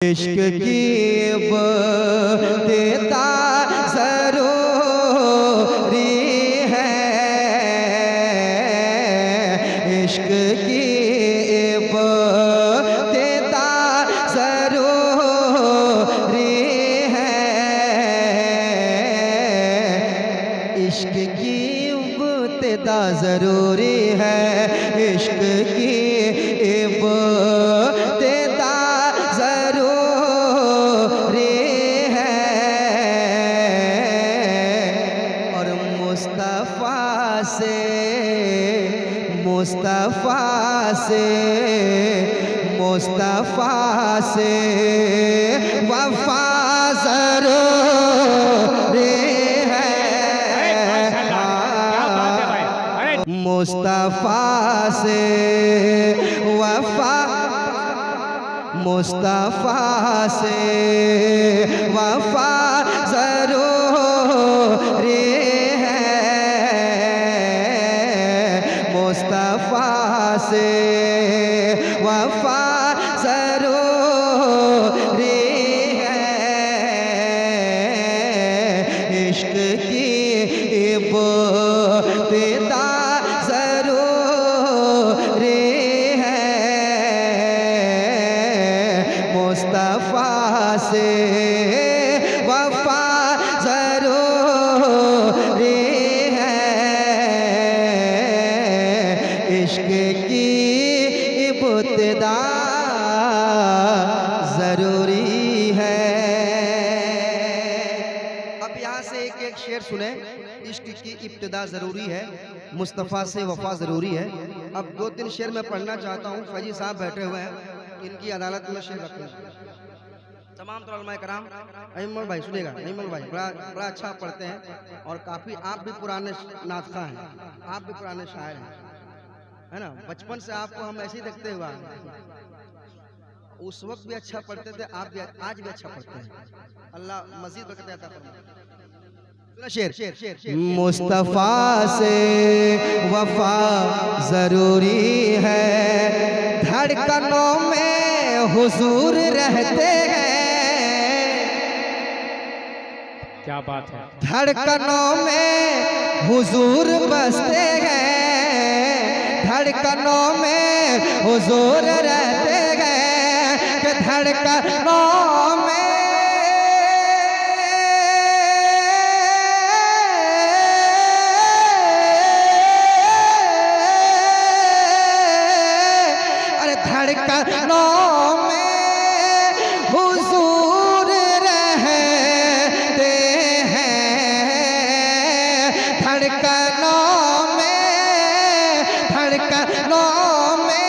इश्क की इब्तिदा ज़रूरी है, इश्क की इब्तिदा ज़रूरी है, इश्क की इब्तिदा ज़रूरी है, इश्क की इब्तिदा ज़रूरी है। और मुस्तफ़ा से वफ़ा ज़रूरी है। मुस्तफ़ा से वफ़ा, मुस्तफ़ा से वफ़ा ज़रूरी है, मुस्तफ़ा से वफ़ा ज़रूरी है, इश्क की इब्तिदा ज़रूरी है, मुस्तफ़ा से वफ़ा ज़रूरी है, इश्क की इब्तिदा ज़रूरी है। अब यहाँ से एक एक शेर सुने। इश्क की इब्तिदा ज़रूरी है, मुस्तफ़ा से वफ़ा ज़रूरी है। अब दो तीन शेर मैं पढ़ना चाहता हूँ। फैजी साहब बैठे हुए हैं, इनकी अदालत में शेर रखूँगा। तमाम तो उलमा कराम, अइम्मा भाई सुनिएगा, अइम्मा भाई बड़ा अच्छा पढ़ते हैं और काफ़ी आप भी पुराने नातख़ा हैं, आप भी पुराने शायर हैं, है ना। बचपन से आपको हम ऐसे ही देखते हुआ, उस वक्त भी अच्छा पढ़ते थे, आप भी आज भी अच्छा पढ़ते हैं। अल्लाह मज़ीद बरकत अता फरमाए। शेर, मुस्तफ़ा से वफ़ा ज़रूरी है, धड़कनों में हुजूर रहते हैं, क्या बात है। धड़कनों में हुजूर बसते हैं, धड़कनों में हुजूर रहते हैं, कि धड़कनों में धड़कनों में हुजूर रहते हैं, धड़कनों में, धड़कनों में,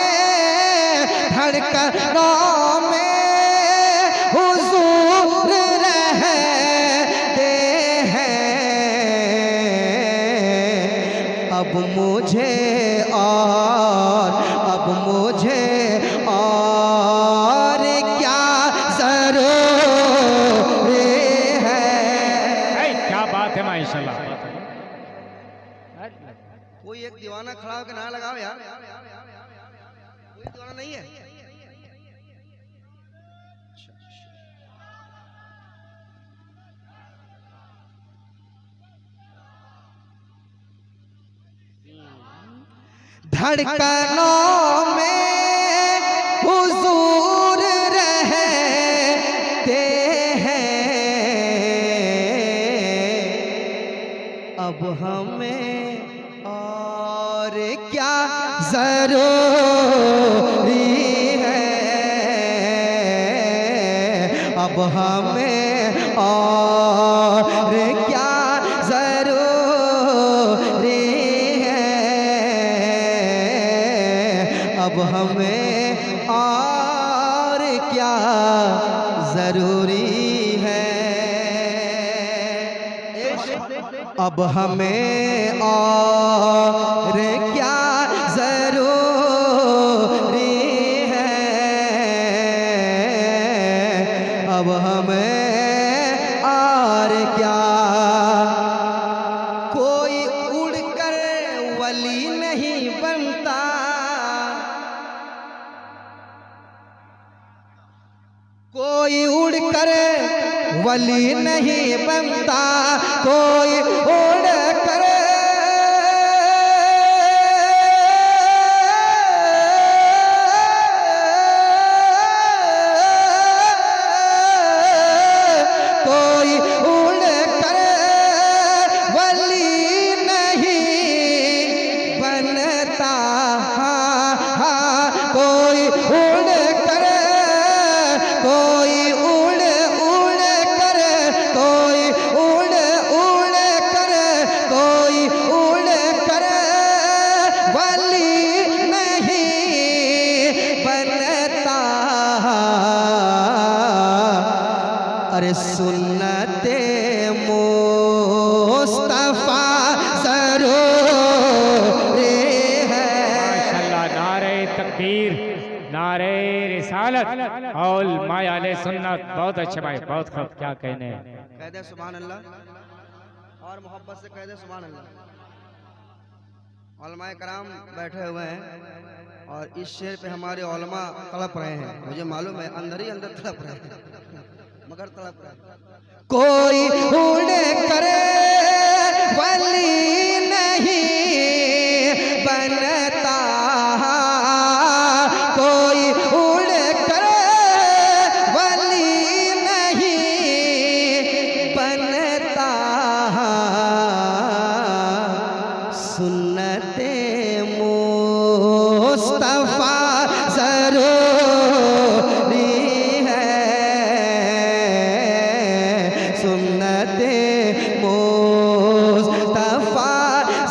धड़कनों में हुजूर रहते हैं। अब मुझे और क्या ज़रूरी है। क्या बात है माशाल्लाह। कोई एक दीवाना खड़ा होकर ना लगाओ यार, कोई दीवाना नहीं है। धड़कनों में हुजूर रहते हैं, अब हमें और क्या ज़रूरी है, अब हमें और क्या ज़रूरी है, अब हमें और क्या ज़रूरी है, अब हमें और क्या ज़रूरी है, अब हमें और क्या। कोई उड़कर वली नहीं बनता, कोई कोई उड़ कर वली नहीं बनता, कोई उड़ कर कोई उड़ कर वली नहीं बनता, कोई उड़ कर कोई उड़ उड़ कर कोई उड़ उड़ कर कोई उड़ कर वली नहीं बनता। अरे सुन्नते मुस्तफा ज़रूरी है। माशाल्लाह, नारे तकबीर, नारे रिसालत और मायाले सुन्नत। बहुत अच्छे भाई, बहुत खूब। क्या कहने हैं। कह दे सुभान अल्लाह और मोहब्बत से कह दे सुभान अल्लाह। उलमाए कराम बैठे हुए हैं और इस शेर पे हमारे उलमा तड़प रहे हैं। मुझे मालूम है अंदर ही अंदर तड़प रहे हैं, मगर तड़प रहे हैं। कोई उड़ करे वली नहीं बनता, कोई उड़ करे वली नहीं बनता। सुन्नते मुस्तफा ज़रूरी है, सुन्नते मुस्तफा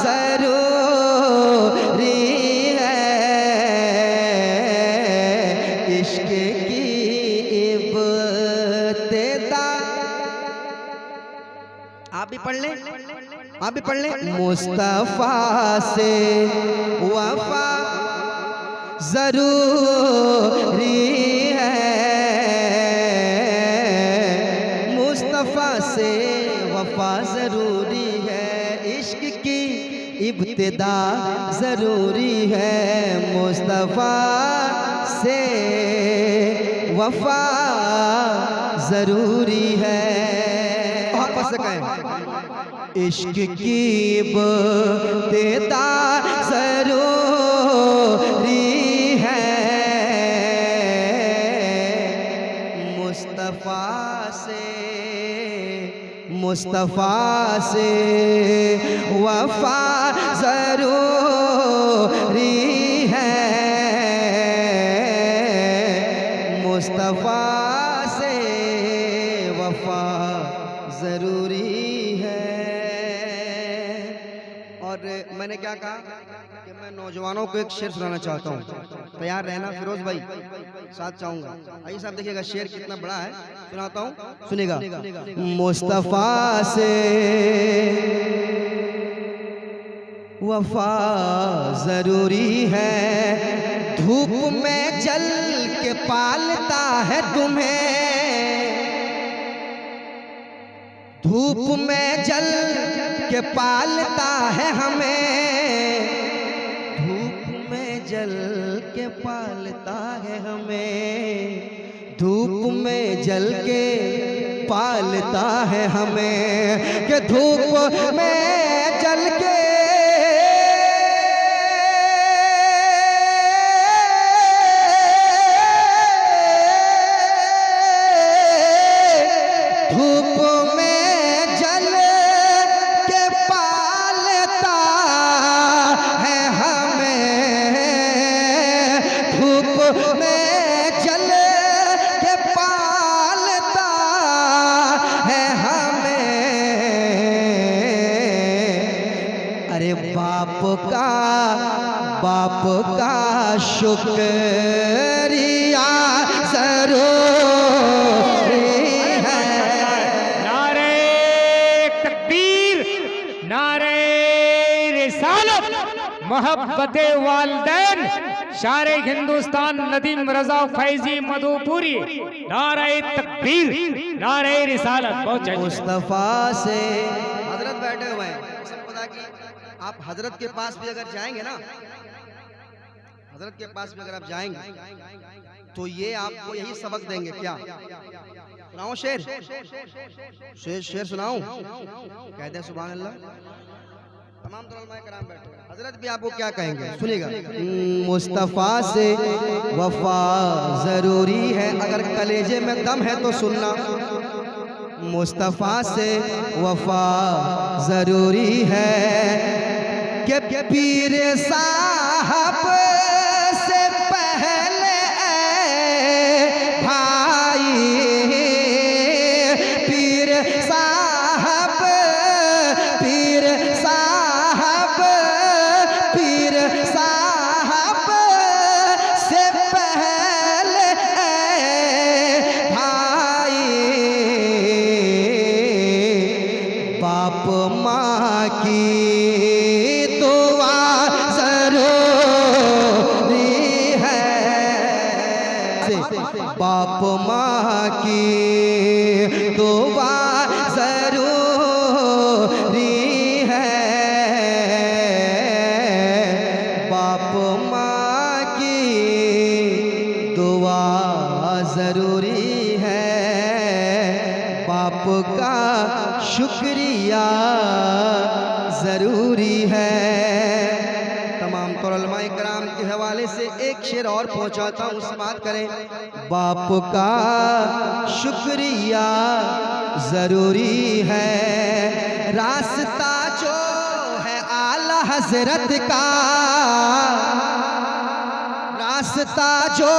ज़रूरी है। इश्क की इब्तिदा आप भी पढ़ लें, आप भी पढ़ लें। मुस्तफा से वफा जरूरी है, मुस्तफा से वफा जरूरी है। इश्क की इब्तिदा जरूरी है, मुस्तफा से वफा जरूरी है। वापस से कहें, इश्क की इब्तिदा जरूरी है, मुस्तफा से वफा जरूरी है, मुस्तफा से वफा जरूरी है। और मैंने क्या कहा कि मैं नौजवानों को एक शेर सुनाना चाहता हूँ। तैयार रहना फिरोज भाई, साथ चाहूंगा। आइए साहब देखिएगा शेर कितना बड़ा है, सुनाता हूँ, सुनेगा। मुस्तफा से वफा जरूरी है, धूप में जल के पालता है तुम्हें, धूप में जल के पालता है हमें, धूप में जल के पालता है हमें, धूप में जल के पालता है हमें, कि धूप में जल के धूप में जल के पालता है हमें, धूप में जल के पालता है हमें। अरे बाप का शुक्रिया जरूरी है। नारे तकबीर, नारे रिसालत, मोहब्बत वालिदैन, शारे हिंदुस्तान नदीम रजा फैजी मधुपुरी। नारे तकबीर, नारे रिसालत। बहुत मुस्तफा से हजरत बैठे हुए हैं, सब पता कि आप हजरत के पास भी अगर जाएंगे ना, हजरत के पास भी अगर आप जाएंगे तो ये आपको यही सबक देंगे। क्या सुनाऊं शेर? शेर सुनाऊं? कहते हैं सुभान अल्लाह। तमाम उलमाए कराम बैठे हैं, हजरत भी आपको क्या कहेंगे सुनिएगा। मुस्तफ़ा से वफा जरूरी है, अगर कलेजे में दम है तो सुनना। मुस्तफ़ा से वफा जरूरी है कि पीर साहब से पहले भाई, पीर साहब, पीर साहब, पीर साहब से पहले भाई, बाप माँ की बाप माँ की दुआ जरूरी है, बाप माँ की दुआ जरूरी है, बाप का शुक्रिया जरूरी है। तमाम उलमाए कराम के हवाले से एक शेर और पहुंचाता हूँ, समाअत करें। बाप का शुक्रिया जरूरी है, रास्ता जो है आला हजरत का, रास्ता जो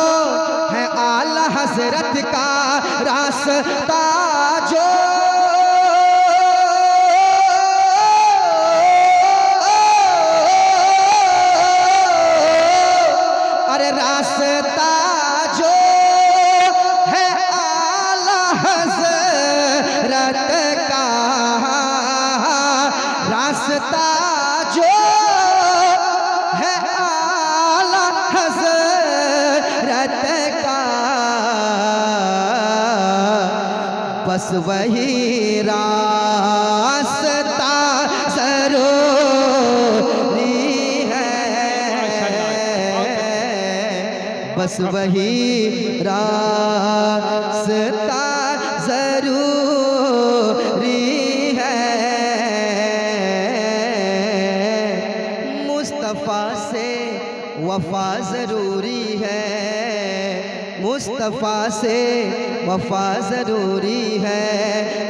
है आला हजरत का, रास्ता जो रास्ता जो है आला हज़रत का, रास्ता जो है आला हज़रत का, बस वही रास्ता जरूरी है, बस वही रास्ता जरूरी है। मुस्तफ़ा से वफा जरूरी है, मुस्तफ़ा से वफा ज़रूरी है,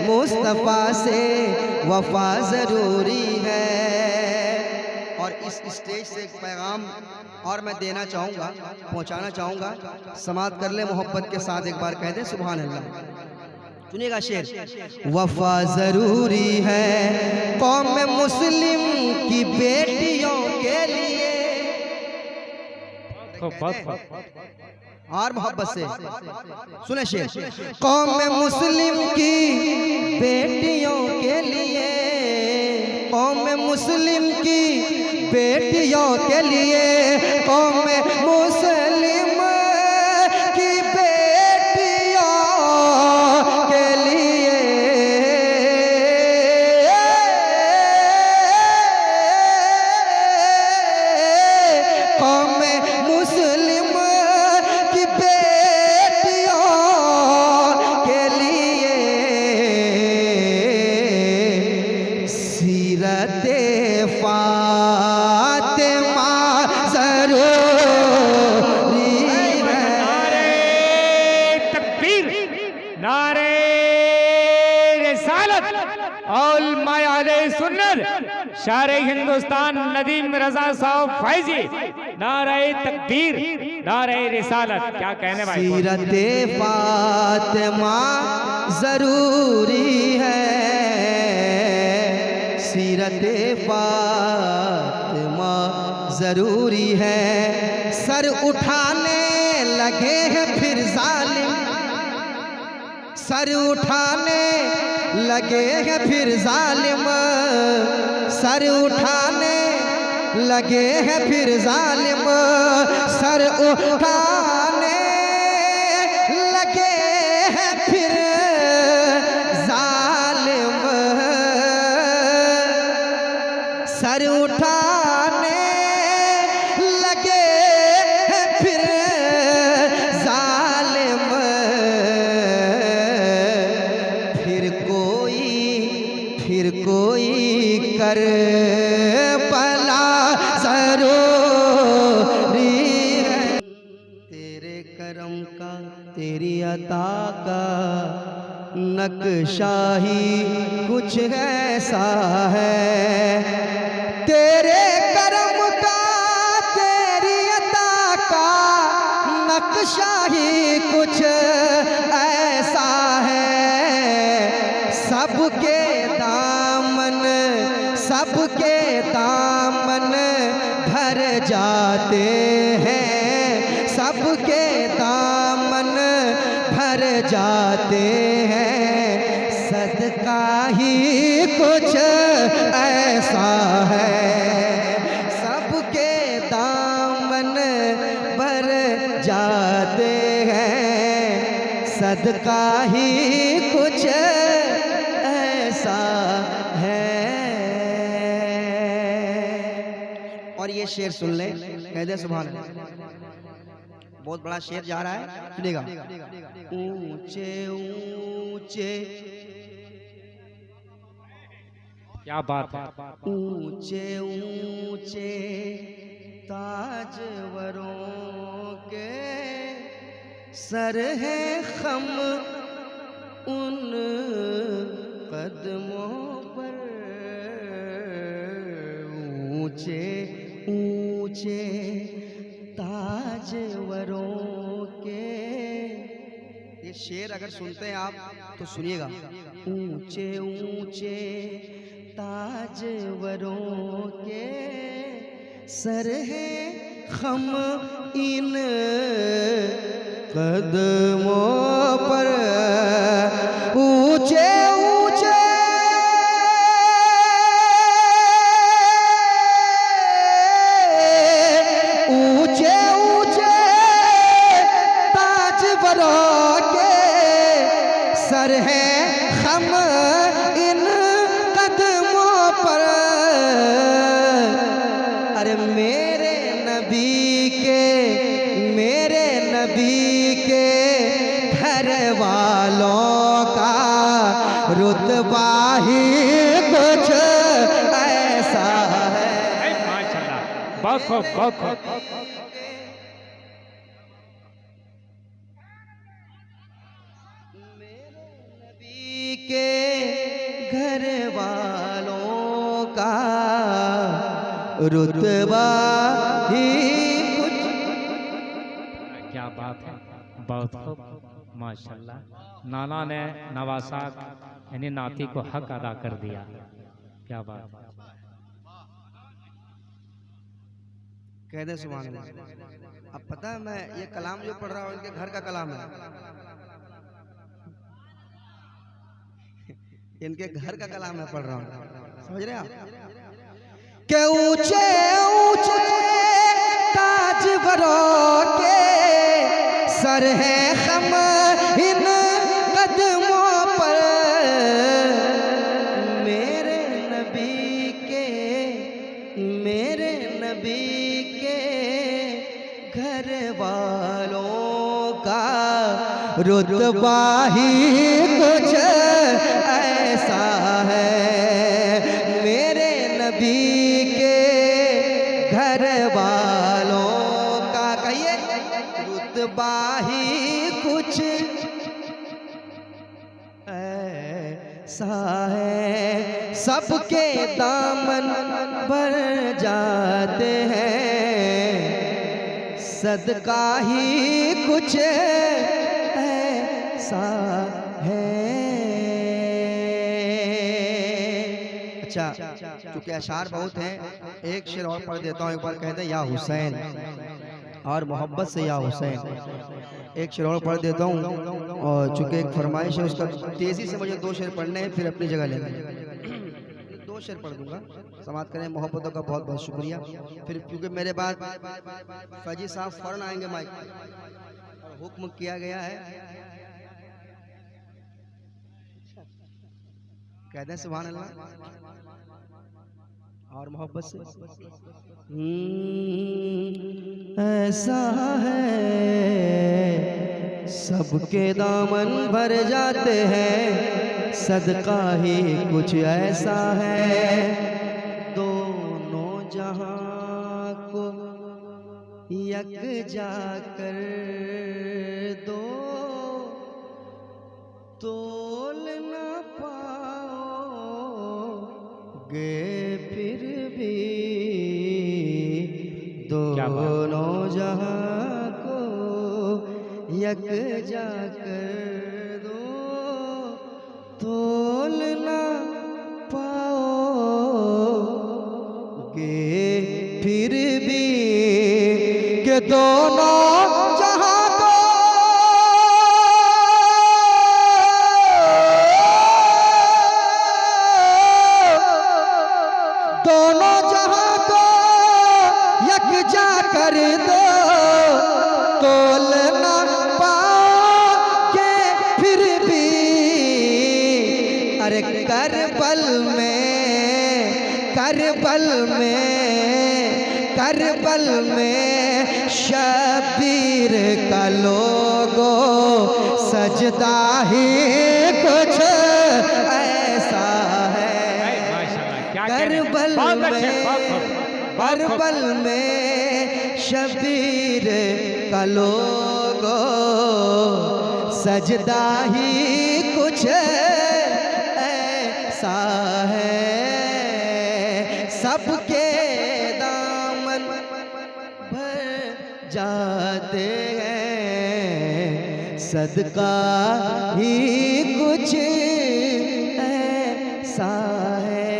मुस्तफ़ा से वफा ज़रूरी है। और इस स्टेज से एक पैगाम और मैं देना चाहूँगा, पहुँचाना चाहूँगा, समाअत कर ले मोहब्बत के साथ, एक बार कह दे सुभान अल्लाह। सुनिएगा शेर। वफा ज़रूरी है कौम मुस्लिम की बेटियों के लिए, और मोहब्बत से सुने शेर। कौम मुस्लिम की बेटियों के लिए, कौम मुस्लिम की बेटियों के लिए, कौम मुस्लिम की बेटियों के लिए, कौम मुस्लिम की बेटियों के लिए सीरत फातिमा ज़रूरी है। नारे तकबीर, नारे रिसालत और माया सुन्नत, शारे हिंदुस्तान नदीम रजा साहब फैजी, नारे तकबीर, नारे रिसालत। क्या कहने भाई? सीरत फातिमा ज़रूरी है, सीरत फातिमा ज़रूरी है। सर उठाने लगे हैं फिर जालिम, सर उठाने लगे हैं फिर जालिम, सर उठाने लगे हैं फिर जालिम, सर उठाने लगे हैं फिर जालिम, सर उठाने लगे फिर कोई कर भला जरूरी है। तेरे करम का तेरी अता का नक्शा ही कुछ ऐसा है। तेरे करम का तेरी अता का नक्शा ही कुछ ऐसा है। सबके दामन भर जाते हैं, सबके दामन भर जाते हैं। सदका ही कुछ ऐसा है, सबके दामन भर जाते हैं। सदका ही कुछ ऐसा है। और ये शेर सुन ले, कह दे सुभान अल्लाह। बहुत बड़ा शेर जा रहा है, सुनेगा। ऊंचे ऊंचे, क्या बात है। ऊंचे ऊंचे ताजवरों के सर है खम उन कदमों पर। ऊंचे ऊंचे ताजवरों के, ये शेर अगर सुनते हैं आप तो सुनिएगा। ऊंचे ऊंचे ताजवरों के सर है खम इन कदमों पर। ऊंचे ऊंचे ऊंचे ऊंचे ताजवरों के सर है खम इन कदमों पर। अरे मेरे नबी के घर वालों का रुतबा ही कुछ ऐसा है। माशाल्लाह, बहुत खूब, बहुत खूब। मेरे नबी के घर वालों का रुतबा ही कुछ। क्या बात है, बहुत खूब, माशाल्लाह। नाना ने नवासा यानी नाती को हक अदा कर दिया। क्या बात। कह दे सुभान अल्लाह। अब पता है मैं ये कलाम जो पढ़ रहा हूँ इनके घर का कलाम है, इनके घर का कलाम मैं पढ़ रहा हूँ, समझ रहे हैं आप। के ऊंचे ऊंचे ताजवरों के सर है खम इन कदमों पर। मेरे नबी के घर वालों का रुतबा ही कुछ ऐसा है। मेरे नबी के घर वालों का, कहिए, रुतबा ही कुछ ऐसा है। सबके दामन भर जाते हैं। सदका ही कुछ ऐसा है। अच्छा, चूंकि अशार बहुत हैं, एक शेर और पढ़ देता हूँ। एक बार कहते हैं या हुसैन, और मोहब्बत से या हुसैन। एक शेर और पढ़ देता हूँ, और चूंकि एक फरमाइश है उसका, तेजी से मुझे 2 शेर पढ़ने हैं, फिर अपनी जगह लेना है। 2 शेर पढ़ दूंगा, समाप्त करें। मोहब्बतों का बहुत बहुत शुक्रिया। फिर क्योंकि मेरे बाद फैजी साहब फौरन आएंगे माइक पर, और हुक्म किया गया है। कहते हैं सुभान अल्लाह और मोहब्बत से। ऐसा है सबके दामन भर जाते हैं। सदका ही कुछ ऐसा है, दोनों जहां को यकजा कर दो, तोल न पाओगे फिर भी दोनों जहां को यकजा कर दो, तोल न पाओगे फिर भी कि दोनों जहां को दोनों जहां को यकजा कर दो, तोल न पाओगे फिर भी। अरे करबल में शबीर का लोगो सजदा ही कुछ ऐसा है। करबल में शबीर का लोगो सजदा ही कुछ ऐसा है। सबके दामन भर जाते हैं, सदका ही कुछ ऐसा है।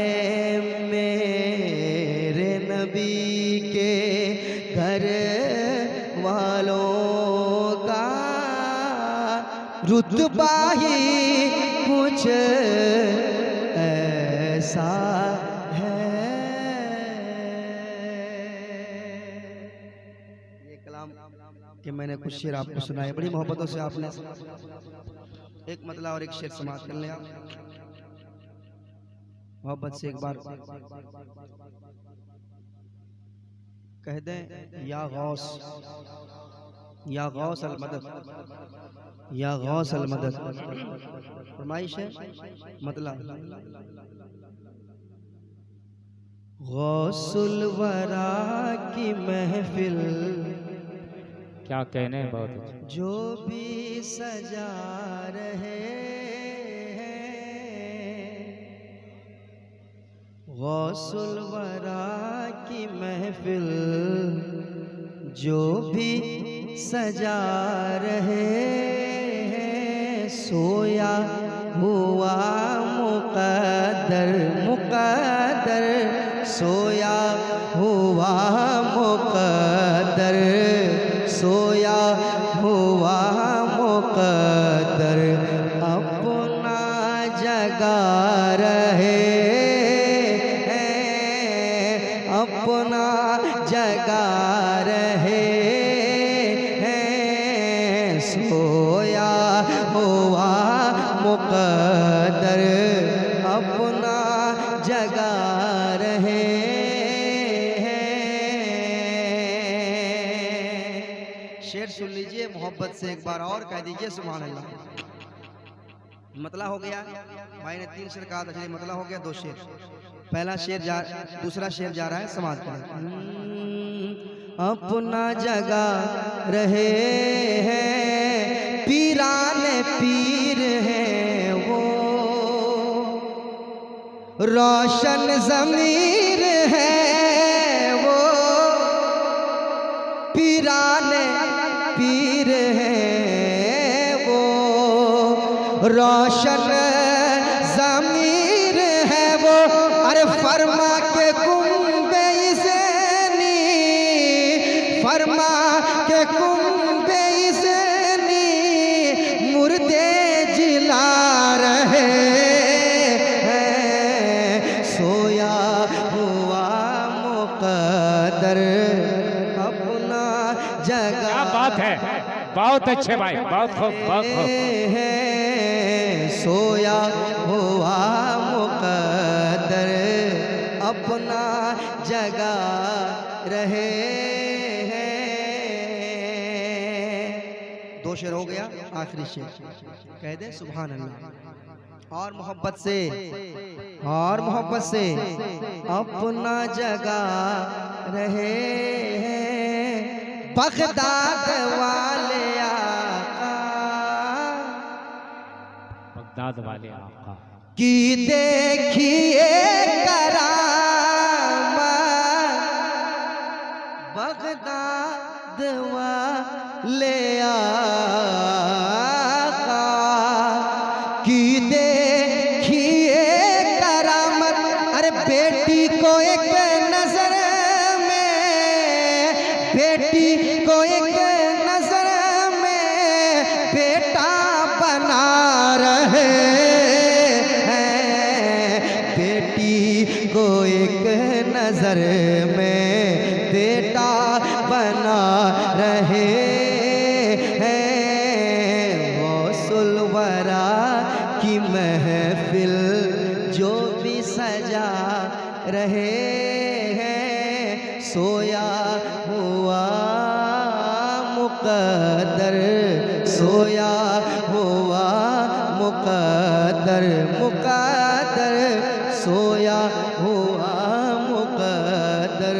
मेरे नबी के घर वालों का रुतबा ही कुछ ऐसा है। ये कलाम कि मैंने कुछ शेर आपको सुनाए, बड़ी मोहब्बतों से आपने एक मतला और एक शेर समाप्त कर लिया। मोहब्बत से एक बार कह दें, या गौस अल मदद, या गौस अल मदद। फरमाइश है मतलब गौसुल वरा की महफिल, क्या कहने हैं, बहुत अच्छे। जो भी सजा रहे हैं, गौसुल वरा की महफिल जो भी सजा रहे हैं, सोया हुआ मुक़द्दर सोया हुआ मुक़द्दर, सोया हुआ मुक़द्दर अपना जगा रहे हैं, अपना जगा रहे हैं। सोया हुआ मुक़द्दर अपना जगा रहे हैं। शेर सुन लीजिए मोहब्बत से एक बार और कह दीजिए सुभान अल्लाह। मतला हो गया, भाई ने 3 शेर कहा था, चलिए मतला हो गया 2 शेर। पहला शेर दूसरा शेर जा रहा है, समाप्त करें। अपना जगा रहे हैं, पीराने पीर हैं वो, रोशन ज़मीर है वो, पीराने पीर है वो, रोशन ज़मीर है वो। अरे फरमा के कुंबे इज़नी, फरमा के कुंबे इज़नी मुर्दे जिला रहे हैं। सोया हुआ मुक़द्दर अपना जगा। क्या बात है, बहुत अच्छे भाई, बहुत खूब, बहुत खूब। सोया हुआ मुक़द्दर अपना जगा रहे हैं। 2 शेर हो गया, आखिरी शेर कह दे सुभान अल्लाह। और मोहब्बत से, और मोहब्बत से अपना जगह रहे हैं बगदाद वाले आका, बगदाद वाले आका की देखिए करामत बगदाद वाले आका की देखिए करामत। अरे बेटी को एक नजर में, बेटी को एक नजर में बेटा बना रहे हैं, बेटी को एक नजर में बेटा बना रहे हैं। वो सुलवरा की महफिल जो भी सजा रहे हैं, सोया हुआ मुक़द्दर, सोया हुआ मुक़द्दर, मुक़द्दर सोया हुआ मुक़द्दर।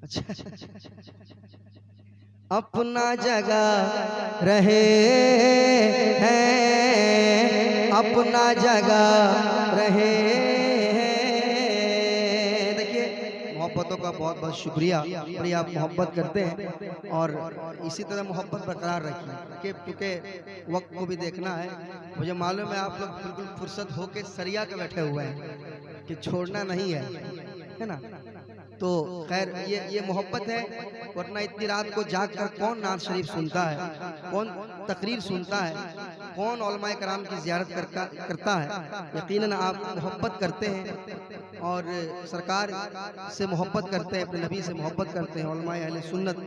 अच्छा, अपना जगह रहे हैं, अपना जगह रहे हैं। देखिए मोहब्बतों का बहुत बहुत शुक्रिया, बड़ी आप मोहब्बत करते हैं और इसी तरह मोहब्बत बरकरार रखिए, क्योंकि वक्त को भी देखना है। मुझे मालूम है आप लोग बिल्कुल फुर्सत होके सरिया के बैठे हुए हैं कि छोड़ना नहीं है ना। तो खैर ये मोहब्बत है, वरना इतनी रात को जाग कर कौन नात शरीफ सुनता है, कौन तकरीर सुनता है, कौन उलमाए कराम की ज़ियारत करता है। यकीनन आप मोहब्बत करते हैं और सरकार से मोहब्बत करते हैं, अपने नबी से मोहब्बत करते हैं, उलमाए अहले सुन्नत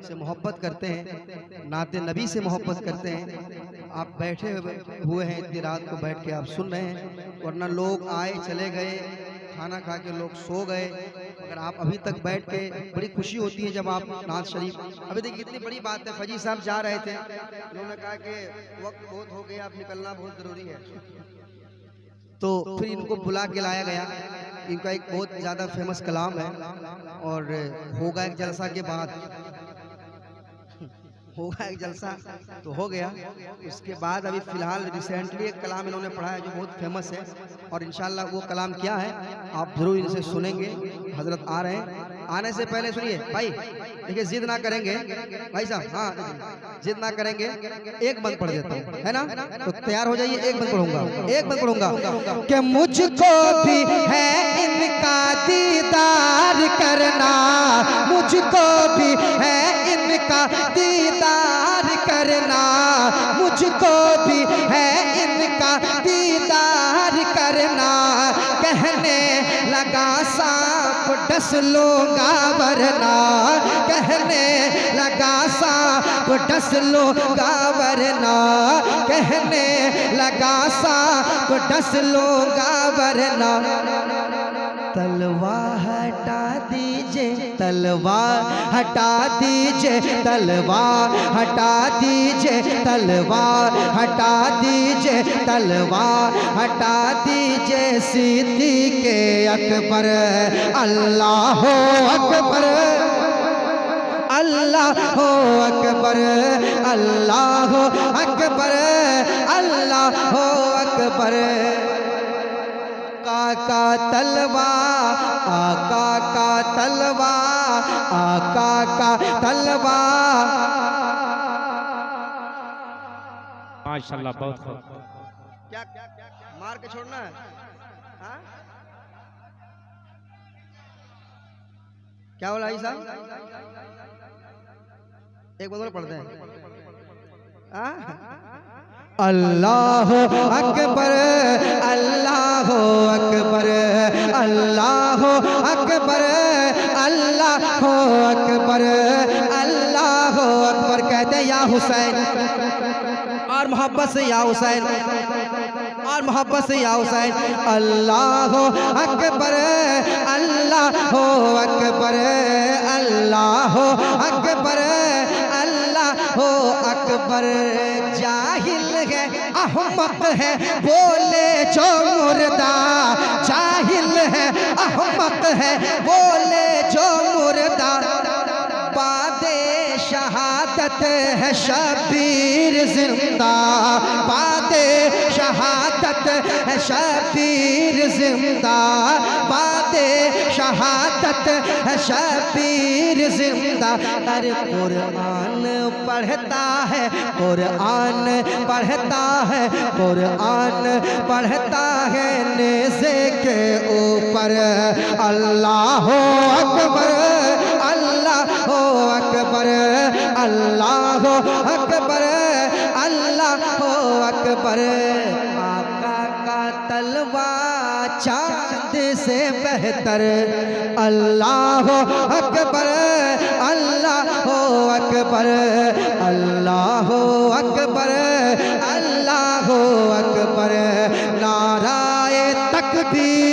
से मोहब्बत करते हैं, नाते नबी से मोहब्बत करते हैं। आप बैठे हुए हैं इतनी रात को बैठ के आप सुन रहे हैं, वरना लोग आए चले गए, खाना खा के लोग सो गए, अगर आप अभी तक बैठ के, बड़ी खुशी होती है जब आप नात शरीफ। अभी देखिए कितनी बड़ी बात है, फजी साहब जा रहे थे, उन्होंने कहा कि वक्त बहुत हो गया, अब निकलना बहुत ज़रूरी है, तो फिर इनको बुला के लाया गया। इनका एक बहुत ज़्यादा फेमस कलाम है और होगा एक जलसा के बाद, होगा एक जलसा तो हो गया। उसके बाद अभी फ़िलहाल रिसेंटली एक कलाम इन्होंने पढ़ा है जो बहुत फेमस है और इंशाल्लाह वो कलाम क्या है आप ज़रूर इनसे सुनेंगे। हजरत आ रहे हैं, आने से पहले सुनिए भाई, देखिए जिद ना करेंगे भाई साहब, हाँ जिद ना करेंगे, एक बंद पढ़ देता हूँ है ना, तो तैयार हो जाइए। एक बंद पढ़ूंगा, एक बंद पढ़ूंगा कि मुझको भी है इनका दीदार करना, मुझको भी है इनका दीदार करना, मुझको भी है इनका दीदार करना। कहने लगा सांप डस लूंगा वरना, कहने लगा सांप डस लूंगा वरना, कहने लगा सांप डस लूंगा वरना। तलवार हटा दीजिए, तलवार हटा दीजिए, तलवार हटा दीजिए, तलवार हटा दीजिए, तलवार हटा दीजिए। सिद्दीक़ अकबर अल्लाह अकबर, अल्लाह अकबर, अल्लाह अकबर, अल्लाह अकबर। आका तलवार, आका का तलवार, आका का तलवार। माशाल्लाह बहुत खूब। क्या मार के छोड़ना है? हाँ? क्या बोला साहब? एक बार पढ़ते हैं। अल्लाह अकबर, अल्लाह अकबर, अल्लाह अकबर, अल्लाह अकबर, अल्लाह अकबर। कहते या हुसैन, और मोहब्बत से या हुसैन, और मोहब्बत से या हुसैन। अल्लाह अकबर, अल्लाह अकबर, अकबर जाहिल है अहमक है बोले जो मुर्दा, जाहिल है अहमक है बोले जो मुर्दा, बादे शहादत है शबीर जिंदा, बादे शहादत है शबीर जिंदा, बादे शहादत है शबीर जिंदा। अरे कुरान पढ़ता है, कुरान पढ़ता है, कुरान पढ़ता है नेज़े के ऊपर। अल्लाह अकबर, अल्लाह अकबर, अल्लाह अकबर, अल्लाह अकबर। आका का तलवा चांद से बेहतर। अल्लाह अकबर, अल्लाह अकबर, अल्लाह अकबर, अल्लाह अकबर। नाराए तकबीर